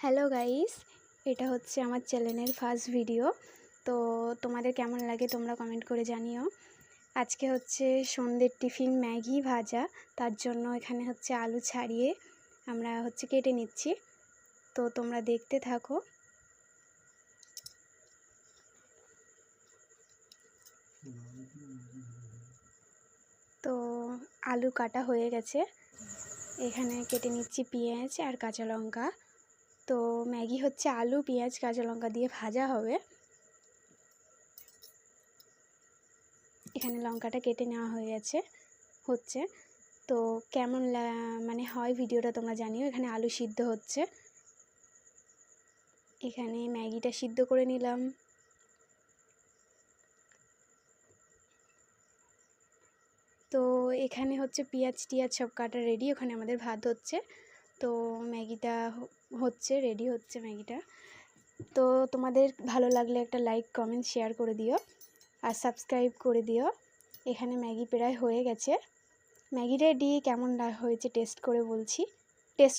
Hello guys, এটা হচ্ছে আমার চ্যানেলের ফার্স্ট ভিডিও। তো তোমাদের কেমন লাগে তোমরা কমেন্ট করে জানিও। আজকে হচ্ছে সন্ধ্যের টিফিন ম্যাগি ভাজা, তার জন্য এখানে হচ্ছে আলু ছাড়িয়ে আমরা হচ্ছে কেটে নিচ্ছি। তো তোমরা দেখতে থাকো। তো আলু কাটা হয়ে গেছে, এখানে কেটে নিচ্ছি পেঁয়াজ আর কাঁচা লঙ্কা। তো ম্যাগি হচ্ছে আলু পেঁয়াজ কাঁচা লঙ্কা দিয়ে ভাজা হবে। এখানে লঙ্কাটা কেটে নেওয়া হচ্ছে। তো কেমন মানে হয় ভিডিওটা তোমরা জানিও। এখানে আলু সিদ্ধ হচ্ছে, এখানে ম্যাগিটা সিদ্ধ করে নিলাম। তো এখানে হচ্ছে পেঁয়াজ টিয়াজ সব কাটা রেডি, ওখানে আমাদের ভাত হচ্ছে। তো ম্যাগিটা রেডি হচ্ছে ম্যাগিটা। তো তোমাদের ভালো লাগলে একটা লাইক কমেন্ট শেয়ার করে দিও আর সাবস্ক্রাইব করে দিও। এখানে ম্যাগি প্রায় হয়ে গেছে, ম্যাগি রেডি। কেমন হয়েছে টেস্ট করে বলছি। টেস্ট